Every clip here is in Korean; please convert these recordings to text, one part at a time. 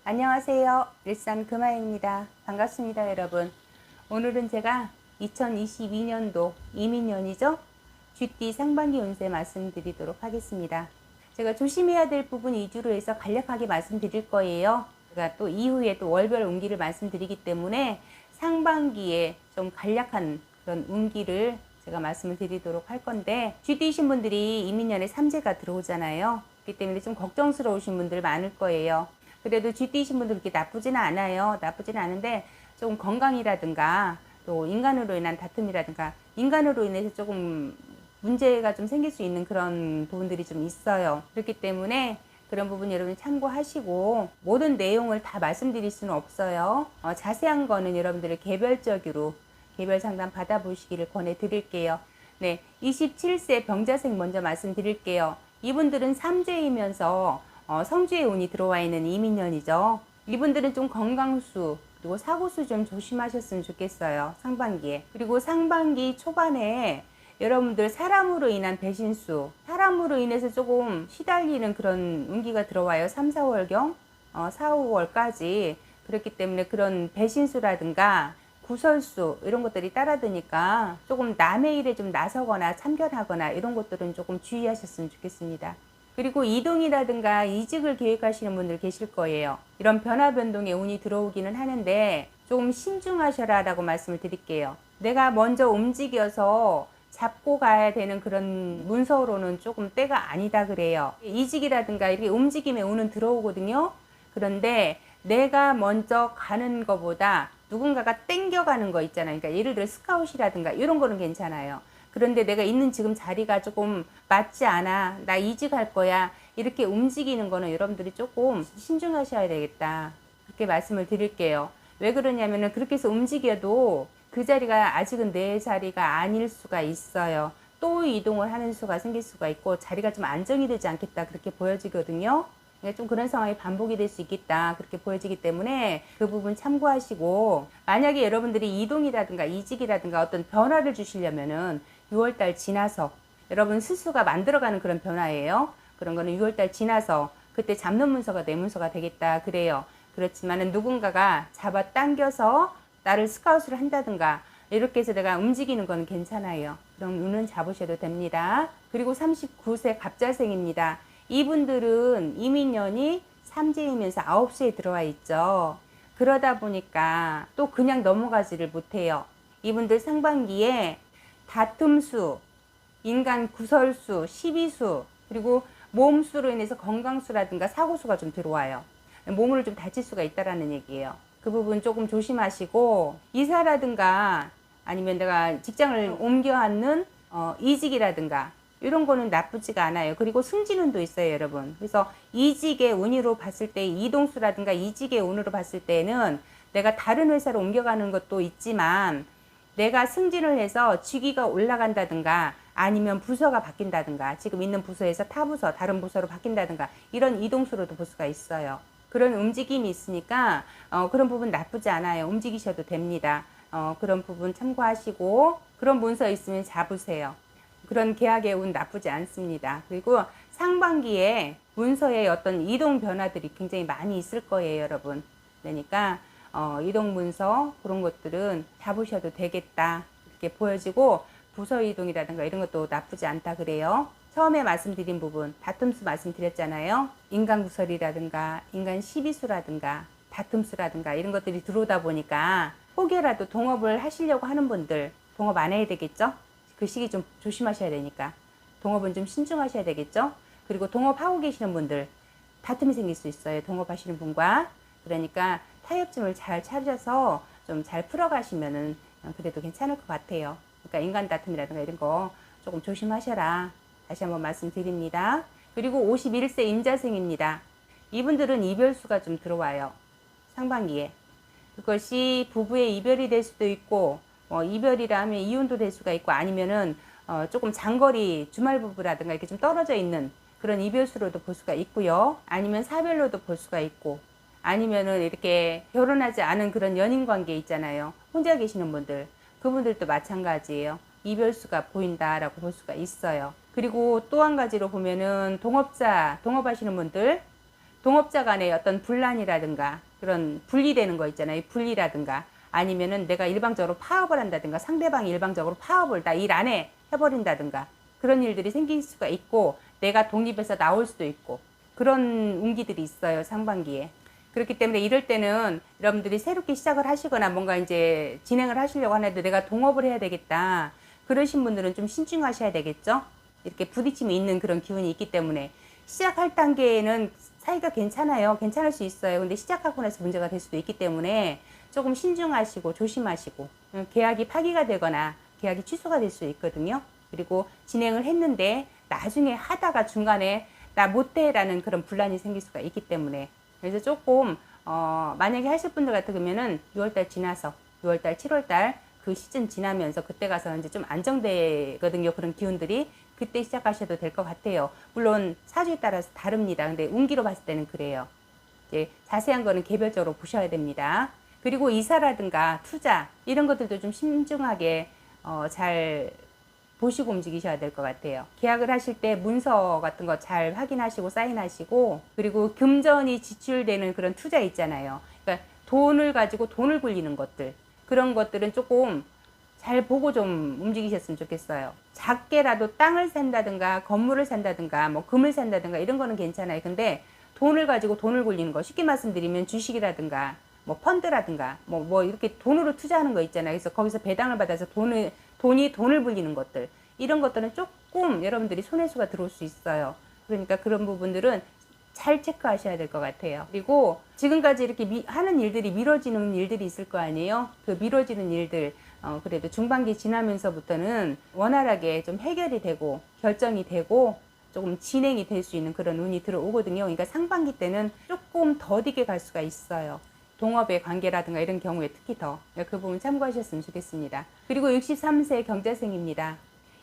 안녕하세요. 일산 금아입니다. 반갑습니다, 여러분. 오늘은 제가 2022년도 이민년이죠? 쥐띠 상반기 운세 말씀드리도록 하겠습니다. 제가 조심해야 될 부분 위주로 해서 간략하게 말씀드릴 거예요. 제가 또 이후에 또 월별 운기를 말씀드리기 때문에 상반기에 좀 간략한 그런 운기를 제가 말씀을 드리도록 할 건데, 쥐띠이신 분들이 이민년에 삼재가 들어오잖아요. 그렇기 때문에 좀 걱정스러우신 분들 많을 거예요. 그래도 쥐띠이신 분들 그렇게 나쁘지는 않아요. 나쁘지는 않은데 조금 건강이라든가 또 인간으로 인한 다툼이라든가 인간으로 인해서 조금 문제가 좀 생길 수 있는 그런 부분들이 좀 있어요. 그렇기 때문에 그런 부분 여러분 참고하시고, 모든 내용을 다 말씀드릴 수는 없어요. 자세한 거는 여러분들을 개별적으로 개별 상담 받아보시기를 권해드릴게요. 네, 27세 병자생 먼저 말씀드릴게요. 이분들은 삼재이면서 성주의 운이 들어와 있는 이민년이죠. 이분들은 좀 건강수 그리고 사고수 좀 조심하셨으면 좋겠어요. 상반기에. 그리고 상반기 초반에 여러분들 사람으로 인한 배신수, 사람으로 인해서 조금 시달리는 그런 운기가 들어와요. 3, 4월경 4, 5월까지. 그렇기 때문에 그런 배신수라든가 구설수 이런 것들이 따라드니까 조금 남의 일에 좀 나서거나 참견하거나 이런 것들은 조금 주의하셨으면 좋겠습니다. 그리고 이동이라든가 이직을 계획하시는 분들 계실 거예요. 이런 변화 변동의 운이 들어오기는 하는데 좀 신중하셔라 라고 말씀을 드릴게요. 내가 먼저 움직여서 잡고 가야 되는 그런 문서로는 조금 때가 아니다 그래요. 이직이라든가 이렇게 움직임의 운은 들어오거든요. 그런데 내가 먼저 가는 것보다 누군가가 땡겨가는 거 있잖아요. 그러니까 예를 들어 스카웃이라든가 이런 거는 괜찮아요. 그런데 내가 있는 지금 자리가 조금 맞지 않아, 나 이직할 거야, 이렇게 움직이는 거는 여러분들이 조금 신중하셔야 되겠다, 그렇게 말씀을 드릴게요. 왜 그러냐면은 그렇게 해서 움직여도 그 자리가 아직은 내 자리가 아닐 수가 있어요. 또 이동을 하는 수가 생길 수가 있고 자리가 좀 안정이 되지 않겠다, 그렇게 보여지거든요. 좀 그런 상황이 반복이 될 수 있겠다, 그렇게 보여지기 때문에 그 부분 참고하시고, 만약에 여러분들이 이동이라든가 이직이라든가 어떤 변화를 주시려면은 6월달 지나서, 여러분 스스로가 만들어가는 그런 변화예요. 그런 거는 6월달 지나서 그때 잡는 문서가 내 문서가 되겠다 그래요. 그렇지만은 누군가가 잡아당겨서 나를 스카웃을 한다든가 이렇게 해서 내가 움직이는 건 괜찮아요. 그럼 운은 잡으셔도 됩니다. 그리고 39세 갑자생입니다. 이분들은 이민년이 삼재이면서 9시에 들어와 있죠. 그러다 보니까 또 그냥 넘어가지를 못해요. 이분들 상반기에 다툼수, 인간 구설수, 시비수, 그리고 몸수로 인해서 건강수라든가 사고수가 좀 들어와요. 몸을 좀 다칠 수가 있다라는 얘기예요. 그 부분 조금 조심하시고, 이사라든가 아니면 내가 직장을 옮겨 하는 이직이라든가 이런 거는 나쁘지가 않아요. 그리고 승진운도 있어요, 여러분. 그래서 이직의 운으로 봤을 때, 이동수라든가 이직의 운으로 봤을 때는 내가 다른 회사로 옮겨가는 것도 있지만 내가 승진을 해서 직위가 올라간다든가 아니면 부서가 바뀐다든가 지금 있는 부서에서 타 부서, 다른 부서로 바뀐다든가 이런 이동수로도 볼 수가 있어요. 그런 움직임이 있으니까 그런 부분 나쁘지 않아요. 움직이셔도 됩니다. 그런 부분 참고하시고, 그런 문서 있으면 잡으세요. 그런 계약의 운 나쁘지 않습니다. 그리고 상반기에 문서에 어떤 이동 변화들이 굉장히 많이 있을 거예요, 여러분. 그러니까 이동 문서 그런 것들은 잡으셔도 되겠다, 이렇게 보여지고, 부서 이동이라든가 이런 것도 나쁘지 않다 그래요. 처음에 말씀드린 부분, 다툼수 말씀드렸잖아요. 인간 구설이라든가 인간 시비수라든가 다툼수라든가 이런 것들이 들어오다 보니까 혹여라도 동업을 하시려고 하는 분들, 동업 안 해야 되겠죠? 그 시기 좀 조심하셔야 되니까 동업은 좀 신중하셔야 되겠죠. 그리고 동업하고 계시는 분들 다툼이 생길 수 있어요, 동업하시는 분과. 그러니까 타협점을 잘 찾아서 좀 잘 풀어가시면은 그래도 괜찮을 것 같아요. 그러니까 인간 다툼이라든가 이런 거 조금 조심하셔라, 다시 한번 말씀드립니다. 그리고 51세 임자생입니다. 이분들은 이별수가 좀 들어와요, 상반기에. 그것이 부부의 이별이 될 수도 있고, 이별이라 하면 이혼도 될 수가 있고, 아니면은 조금 장거리 주말 부부라든가 이렇게 좀 떨어져 있는 그런 이별수로도 볼 수가 있고요. 아니면 사별로도 볼 수가 있고, 아니면은 이렇게 결혼하지 않은 그런 연인 관계 있잖아요. 혼자 계시는 분들, 그분들도 마찬가지예요. 이별수가 보인다라고 볼 수가 있어요. 그리고 또 한 가지로 보면은 동업자, 동업하시는 분들, 동업자 간의 어떤 분란이라든가 그런 분리되는 거 있잖아요. 분리라든가 아니면은 내가 일방적으로 파업을 한다든가 상대방이 일방적으로 파업을 나 일 안 해 해버린다든가 그런 일들이 생길 수가 있고 내가 독립해서 나올 수도 있고 그런 운기들이 있어요. 상반기에. 그렇기 때문에 이럴 때는 여러분들이 새롭게 시작을 하시거나 뭔가 이제 진행을 하시려고 하는데 내가 동업을 해야 되겠다. 그러신 분들은 좀 신중하셔야 되겠죠. 이렇게 부딪힘이 있는 그런 기운이 있기 때문에 시작할 단계에는 사이가 괜찮아요. 괜찮을 수 있어요. 근데 시작하고 나서 문제가 될 수도 있기 때문에 조금 신중하시고 조심하시고 계약이 파기가 되거나 계약이 취소가 될 수 있거든요. 그리고 진행을 했는데 나중에 하다가 중간에 나 못해 라는 그런 분란이 생길 수가 있기 때문에 그래서 조금 만약에 하실 분들 같으면은 6월달 지나서 6월달 7월달 그 시즌 지나면서 그때 가서 이제 좀 안정되거든요. 그런 기운들이 그때 시작하셔도 될 것 같아요. 물론 사주에 따라서 다릅니다. 근데 운기로 봤을 때는 그래요. 이제 자세한 거는 개별적으로 보셔야 됩니다. 그리고 이사라든가 투자 이런 것들도 좀 신중하게 잘 보시고 움직이셔야 될 것 같아요. 계약을 하실 때 문서 같은 거 잘 확인하시고 사인하시고 그리고 금전이 지출되는 그런 투자 있잖아요. 그러니까 돈을 가지고 돈을 굴리는 것들 그런 것들은 조금 잘 보고 좀 움직이셨으면 좋겠어요. 작게라도 땅을 산다든가 건물을 산다든가 뭐 금을 산다든가 이런 거는 괜찮아요. 근데 돈을 가지고 돈을 굴리는 거 쉽게 말씀드리면 주식이라든가 뭐 펀드라든가 뭐 이렇게 돈으로 투자하는 거 있잖아요. 그래서 거기서 배당을 받아서 돈이 돈을 불리는 것들 이런 것들은 조금 여러분들이 손해수가 들어올 수 있어요. 그러니까 그런 부분들은 잘 체크하셔야 될 것 같아요. 그리고 지금까지 이렇게 하는 일들이 미뤄지는 일들이 있을 거 아니에요. 그 미뤄지는 일들 그래도 중반기 지나면서부터는 원활하게 좀 해결이 되고 결정이 되고 조금 진행이 될 수 있는 그런 운이 들어오거든요. 그러니까 상반기 때는 조금 더디게 갈 수가 있어요. 동업의 관계라든가 이런 경우에 특히 더 그 부분 참고하셨으면 좋겠습니다. 그리고 63세 경자생입니다.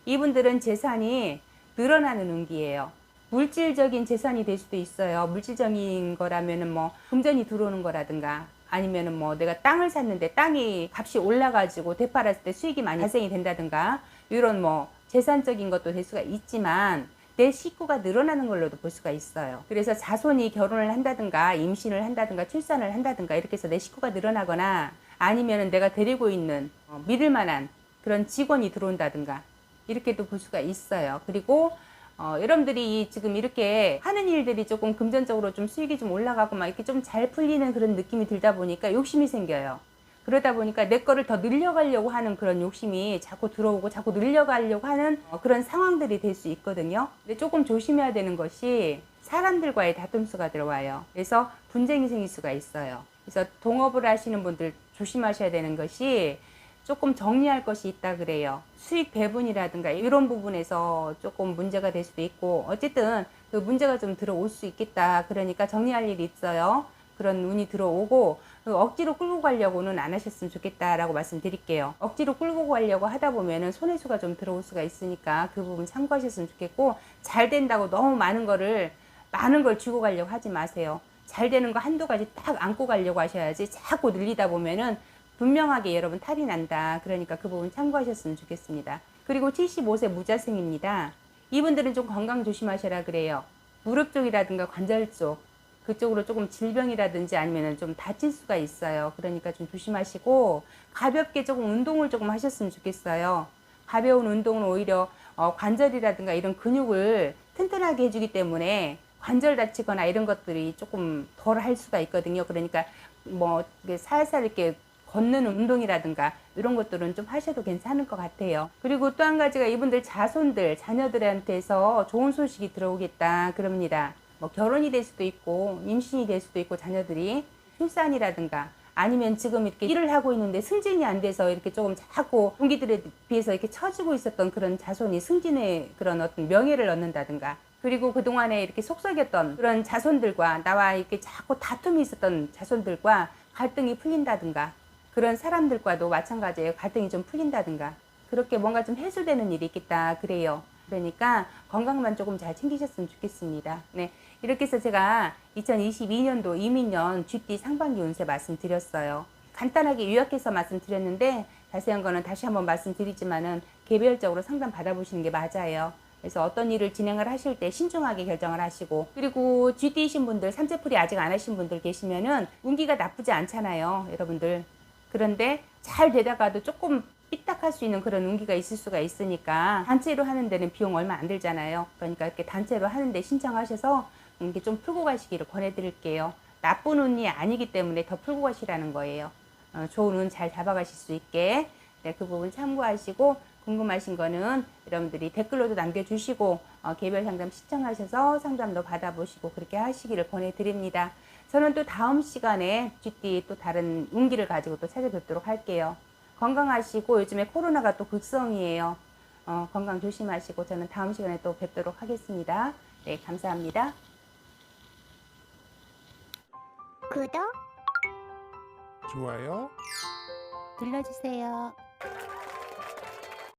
이분들은 재산이 늘어나는 운기예요. 물질적인 재산이 될 수도 있어요. 물질적인 거라면은 뭐 금전이 들어오는 거라든가 아니면은 뭐 내가 땅을 샀는데 땅이 값이 올라가지고 되팔았을 때 수익이 많이 발생이 된다든가 이런 뭐 재산적인 것도 될 수가 있지만 내 식구가 늘어나는 걸로도 볼 수가 있어요. 그래서 자손이 결혼을 한다든가 임신을 한다든가 출산을 한다든가 이렇게 해서 내 식구가 늘어나거나 아니면은 내가 데리고 있는 믿을 만한 그런 직원이 들어온다든가 이렇게도 볼 수가 있어요. 그리고 여러분들이 지금 이렇게 하는 일들이 조금 금전적으로 좀 수익이 좀 올라가고 막 이렇게 좀 잘 풀리는 그런 느낌이 들다 보니까 욕심이 생겨요. 그러다 보니까 내 거를 더 늘려가려고 하는 그런 욕심이 자꾸 들어오고 자꾸 늘려가려고 하는 그런 상황들이 될 수 있거든요. 근데 조금 조심해야 되는 것이 사람들과의 다툼수가 들어와요. 그래서 분쟁이 생길 수가 있어요. 그래서 동업을 하시는 분들 조심하셔야 되는 것이 조금 정리할 것이 있다 그래요. 수익 배분이라든가 이런 부분에서 조금 문제가 될 수도 있고 어쨌든 그 문제가 좀 들어올 수 있겠다. 그러니까 정리할 일이 있어요. 그런 운이 들어오고 억지로 끌고 가려고는 안 하셨으면 좋겠다라고 말씀드릴게요. 억지로 끌고 가려고 하다 보면은 손해수가 좀 들어올 수가 있으니까 그 부분 참고하셨으면 좋겠고 잘 된다고 너무 많은 걸 쥐고 가려고 하지 마세요. 잘 되는 거 한두 가지 딱 안고 가려고 하셔야지 자꾸 늘리다 보면은 분명하게 여러분 탈이 난다. 그러니까 그 부분 참고하셨으면 좋겠습니다. 그리고 75세 무자생입니다. 이분들은 좀 건강 조심하셔라 그래요. 무릎 쪽이라든가 관절 쪽 그쪽으로 조금 질병이라든지 아니면 좀 다칠 수가 있어요. 그러니까 좀 조심하시고 가볍게 조금 운동을 조금 하셨으면 좋겠어요. 가벼운 운동은 오히려 관절이라든가 이런 근육을 튼튼하게 해주기 때문에 관절 다치거나 이런 것들이 조금 덜 할 수가 있거든요. 그러니까 뭐 살살 이렇게 걷는 운동이라든가 이런 것들은 좀 하셔도 괜찮을 것 같아요. 그리고 또 한 가지가 이분들 자손들, 자녀들한테서 좋은 소식이 들어오겠다 그럽니다. 뭐 결혼이 될 수도 있고 임신이 될 수도 있고 자녀들이 출산이라든가 아니면 지금 이렇게 일을 하고 있는데 승진이 안 돼서 이렇게 조금 자꾸 동기들에 비해서 이렇게 처지고 있었던 그런 자손이 승진의 그런 어떤 명예를 얻는다든가 그리고 그동안에 이렇게 속썩였던 그런 자손들과 나와 이렇게 자꾸 다툼이 있었던 자손들과 갈등이 풀린다든가 그런 사람들과도 마찬가지예요. 갈등이 좀 풀린다든가 그렇게 뭔가 좀 해소되는 일이 있겠다 그래요. 그러니까 건강만 조금 잘 챙기셨으면 좋겠습니다. 네, 이렇게 해서 제가 2022년도 이민년 쥐띠 상반기 운세 말씀드렸어요. 간단하게 요약해서 말씀드렸는데 자세한 거는 다시 한번 말씀드리지만은 개별적으로 상담 받아보시는 게 맞아요. 그래서 어떤 일을 진행을 하실 때 신중하게 결정을 하시고, 그리고 쥐띠이신 분들, 삼재풀이 아직 안 하신 분들 계시면은 운기가 나쁘지 않잖아요, 여러분들. 그런데 잘 되다가도 조금 삐딱할 수 있는 그런 운기가 있을 수가 있으니까 단체로 하는 데는 비용 얼마 안 들잖아요. 그러니까 이렇게 단체로 하는데 신청하셔서 이렇게 좀 풀고 가시기를 권해드릴게요. 나쁜 운이 아니기 때문에 더 풀고 가시라는 거예요. 좋은 운 잘 잡아가실 수 있게. 네, 그 부분 참고하시고, 궁금하신 거는 여러분들이 댓글로도 남겨주시고 개별 상담 시청하셔서 상담도 받아보시고 그렇게 하시기를 권해드립니다. 저는 또 다음 시간에 쥐띠 또 다른 운기를 가지고 또 찾아뵙도록 할게요. 건강하시고, 요즘에 코로나가 또 극성이에요. 건강 조심하시고 저는 다음 시간에 또 뵙도록 하겠습니다. 네, 감사합니다. 구독 좋아요. 눌러주세요.